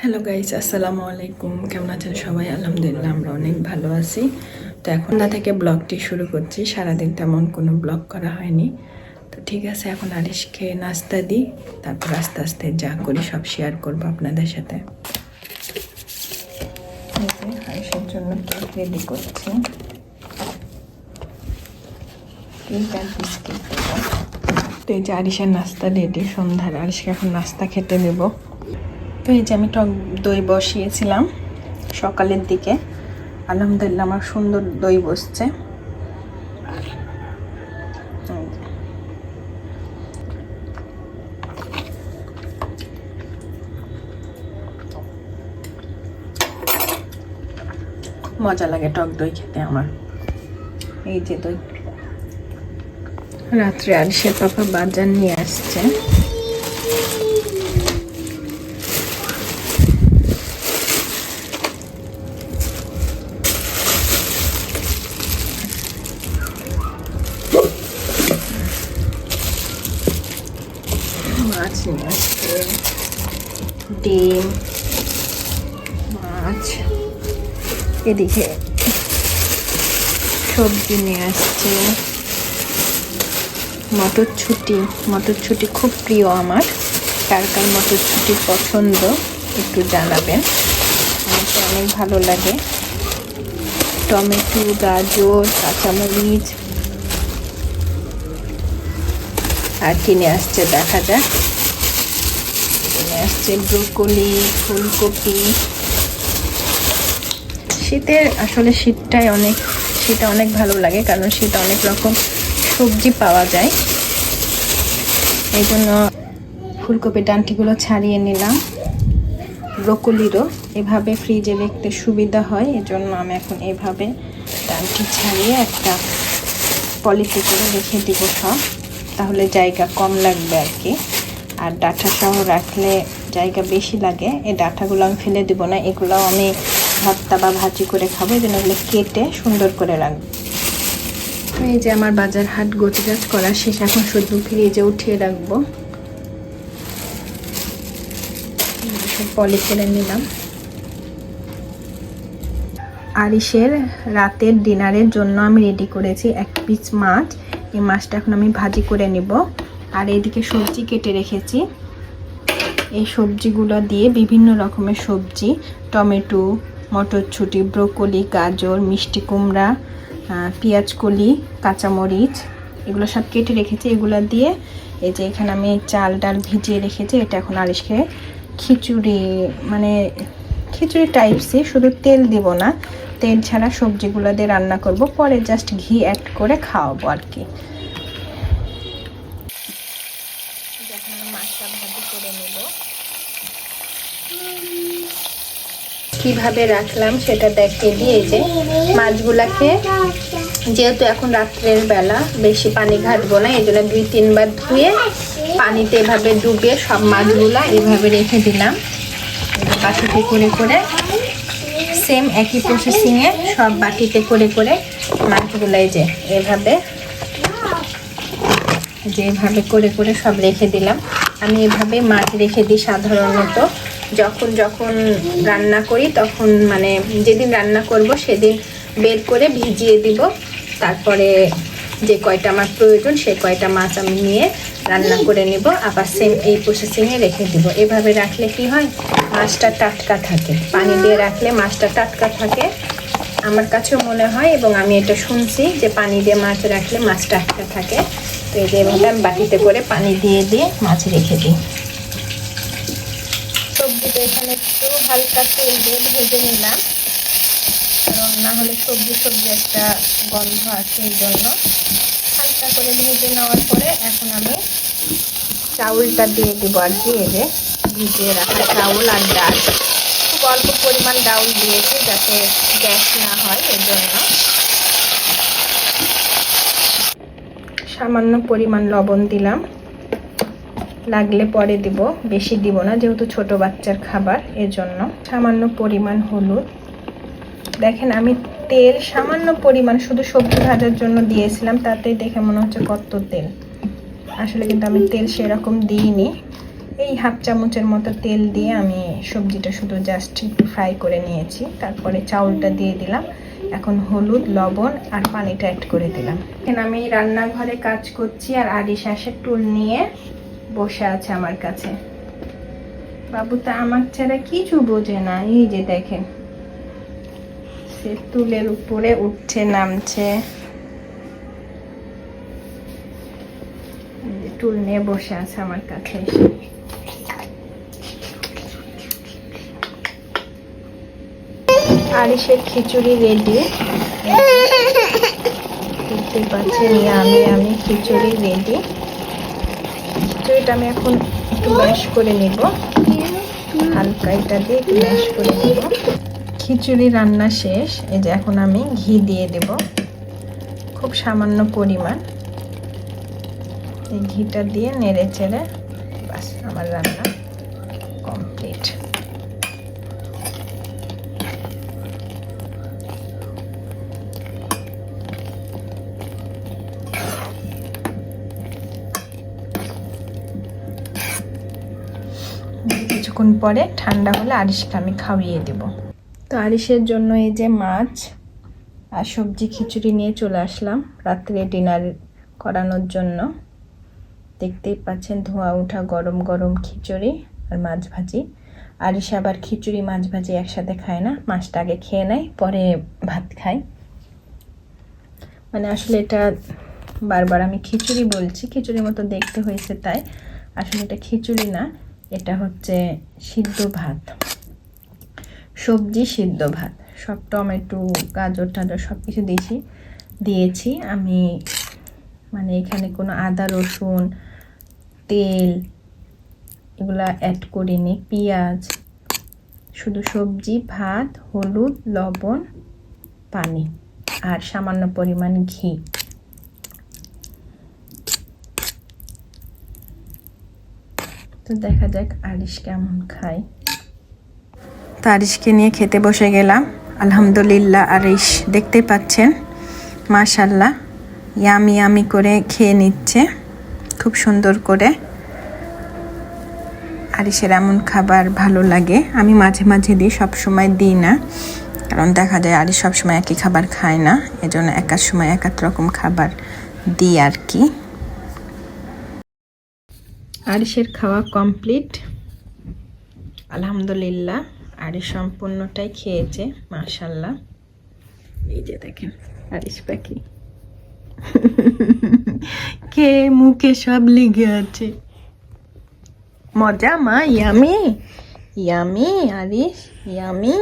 Hello guys, আসসালামু আলাইকুম। কেমন আছেন সবাই? আলহামদুলিল্লাহ আমরা অনেক ভালো আছি। তো এখন থেকে ব্লগটি শুরু করছি। সারাদিন তেমন কোনো ব্লগ করা হয়নি। তো ঠিক আছে, এখন আরিশকে নাস্তা দিই, তারপর আস্তে আস্তে যা করি সব শেয়ার করবো আপনাদের সাথে। আরিশের জন্য কেক রেডি করছি, কেক আর বিস্কিট দেবো। তো এই যে আরিশের নাস্তা রেডি। সন্ধ্যার আরিশকে এখন নাস্তা খেতে দেবো। তো এই যে আমি টক দই বসিয়েছিলাম সকালের দিকে। আলহামদুলিল্লাহ আমার সুন্দর দই বসছে। মজা লাগে টক দই খেতে আমার। এই যে দই। রাত্রে আরিশের পাপা বাজার নিয়ে আসছে। মাছ নিয়ে আসছে, ডিম, মাছ, এদিকে সবজি নিয়ে আসছে, মটরশুঁটি খুব প্রিয় আমার। কার কার মটরশুঁটি পছন্দ একটু জানাবেন, আমার তো অনেক ভালো লাগে। টমেটো, গাজর, কাঁচামরিচ আর কিনে আসছে দেখা যাক। কিনে আসছে ব্রোকলি, ফুলকপি। শীতটা অনেক ভালো লাগে, কারণ শীতে অনেক রকম সবজি পাওয়া যায়। এই জন্য ফুলকপির ডাঁটিগুলো ছাড়িয়ে নিলাম। ব্রোকলিরও এভাবে ফ্রিজে রাখতে সুবিধা হয়, এজন্য আমি এখন এভাবে ডাঁটি ছাড়িয়ে একটা পলিতে করে রেখে দিব সব, তাহলে জায়গা কম লাগবে আর কি। আর ডাঁটা সহ রাখলে জায়গা বেশি লাগে। এই ডাঁটাগুলো আমি ফেলে দিব না, এগুলোও আমি ভর্তা বা ভাজি করে খাবো, এই জন্য এগুলো কেটে সুন্দর করে রাখবো। এই যে আমার বাজার হাট গোছগাছ করা শেষ, এখন শুধু ফ্রিজে উঠিয়ে রাখবো। সব পলি করে নিলাম। আরিশের রাতের ডিনারের জন্য আমি রেডি করেছি 1 পিস মাছ। এই মাছটা এখন আমি ভাজি করে নিব। আর এইদিকে সবজি কেটে রেখেছি। এই সবজিগুলো দিয়ে বিভিন্ন রকমের সবজি, টমেটো, মটরশুঁটি, ব্রোকলি, গাজর, মিষ্টি কুমড়া, পেঁয়াজকলি, কাঁচামরিচ, এগুলো সব কেটে রেখেছি। এগুলো দিয়ে এই যে এখানে আমি চাল ডাল ভিজিয়ে রেখেছি। এটা এখন আরিশকে খিচুড়ি টাইপসই, শুধু তেল দিব না, তেল ছাড়া সবজিগুলো দিয়ে রান্না করব, পরে জাস্ট ঘি অ্যাড করে খাওয়াবো আর কি। মাছটা ভাজি করে নেব। কিভাবে রাখলাম সেটা দেখিয়ে দিয়ে, যে মাছগুলাকে, যেহেতু এখন রাত্রের বেলা বেশি পানি ঘাটবো না, এই জন্য 2-3 বার ধুয়ে পানিতে এভাবে ডুবিয়ে সব মাছগুলা এইভাবে রেখে দিলাম। বাটিতে করে করে সেম একই প্রসেসিংয়ে সব বাটিতে করে করে মাছগুলো এই যে এভাবে করে করে সব রেখে দিলাম। আমি এভাবে মাছ রেখে দিই সাধারণত। যখন রান্না করি তখন, যেদিন রান্না করব সেদিন বের করে ভিজিয়ে দিব, তারপরে যে কয়টা আমার প্রয়োজন সে কয়টা মাছ আমি নিয়ে রান্না করে নিব, আবার সেম এই প্রসেসিংয়ে রেখে দিব। এভাবে রাখলে কি হয়, মাছটা টাটকা থাকে। পানি দিয়ে রাখলে মাছটা টাটকা থাকে, আমার কাছেও মনে হয়, এবং আমি এটা শুনছি যে পানি দিয়ে মাছ রাখলে মাছ টাটকা থাকে। তো এই যে এভাবে আমি বাটিতে করে পানি দিয়ে মাছ রেখে দিই। সবজিটা এখানে একটু হালকা তেল দিয়ে ভেজে নিলাম, কারণ না হলে সবজি একটা গন্ধ আছে, এই জন্য হালকা করে ভেজে নেওয়ার পরে এখন আমি চাউলটা দিয়ে দিব আর কি। এই যে ভিজিয়ে রাখা চাউল আর ডাল, খুব অল্প পরিমাণ ডাউল দিয়েছি যাতে গ্যাস না হয়, এর জন্য। সামান্য পরিমাণ লবণ দিলাম, লাগলে পরে দিব, বেশি দিব না যেহেতু ছোট বাচ্চার খাবার, এর জন্য। সামান্য পরিমাণ হলুদ। দেখেন আমি তেল সামান্য পরিমাণ শুধু সবজি ভাজার জন্য দিয়েছিলাম, তাতে দেখে মনে হচ্ছে কত তেল, আসলে কিন্তু আমি তেল সেরকম দিইনি। এই হাফ চামচের মতো তেল দিয়ে আমি সবজিটা শুধু জাস্ট একটু ফ্রাই করে নিয়েছি। তারপরে চাউলটা দিয়ে দিলাম। এখন হলুদ, লবণ আর পানিটা অ্যাড করে দিলাম। এখন আমি রান্নাঘরে কাজ করছি আর আরিশ আসে টুল নিয়ে বসে আছে আমার কাছে। বাবু তা আমার ছাড়া কিছু বোঝে না। এই যে দেখেন, সে টুলের উপরে উঠছে নামছে, টুল নিয়ে বসে আছে আমার কাছে এসে। আরিশের খিচুড়ি রেডি, দেখতে পাচ্ছেন। আমি খিচুড়ি রেডি। খিচুড়িটা আমি এখন একটু ম্যাশ করে নিব, হালকা এটা দিয়ে একটু ম্যাশ করে নিব। খিচুড়ি রান্না শেষ। এই যে এখন আমি ঘি দিয়ে দেব, খুব সামান্য পরিমাণ। এই ঘিটা দিয়ে নেড়ে চেড়ে বাস আমার রান্না কমপ্লিট। কিছুক্ষণ পরে ঠান্ডা হলে আরিশকে আমি খাইয়ে দেব। তো আরিশের জন্য এই যে মাছ আর সবজি খিচুড়ি নিয়ে চলে আসলাম রাত্রে ডিনার করানোর জন্য। দেখতেই পাচ্ছেন ধোঁয়া ওঠা গরম গরম খিচুড়ি আর মাছ ভাজি। আরিশ আবার খিচুড়ি মাছ ভাজি একসাথে খায় না, মাছটা আগে খেয়ে নেয় পরে ভাত খায়। মানে আসলে এটা বারবার আমি খিচুড়ি বলছি, খিচুড়ির মতো দেখতে হয়েছে তাই। আসলে এটা খিচুড়ি না, এটা হচ্ছে সিদ্ধ ভাত, সবজি সিদ্ধ ভাত। সব টমেটো, গাজর টাজর সব কিছু দিয়েছি আমি। মানে এখানে কোনো আদা রসুন তেল এগুলা অ্যাড করিনি, পেঁয়াজ, শুধু সবজি, ভাত, হলুদ, লবণ, পানি আর সামান্য পরিমাণ ঘি। তো দেখা যাক আরিশ কেমন খায়। তো আরিশকে নিয়ে খেতে বসে গেলাম। আলহামদুলিল্লাহ, আরিশ দেখতে পাচ্ছেন মাশাল্লাহ ইয়ামি ইয়ামি করে খেয়ে নিচ্ছে খুব সুন্দর করে। আরিশের এমন খাবার ভালো লাগে। আমি মাঝে মাঝে দিই, সবসময় দিই না, কারণ দেখা যায় আরিশ সবসময় একই খাবার খায় না, এজন্য একার সময় এক এক রকম খাবার দিই আর কি। আরিশের খাওয়া কমপ্লিট আলহামদুলিল্লাহ। আরিশ সম্পূর্ণটাই খেয়েছে মাশাল্লাহ। এই যে দেখেন আরিশ পাখি কে মুখে সব লেগে আছে। মজা মা, ইয়ামি ইয়ামি আরিশ ইয়ামি।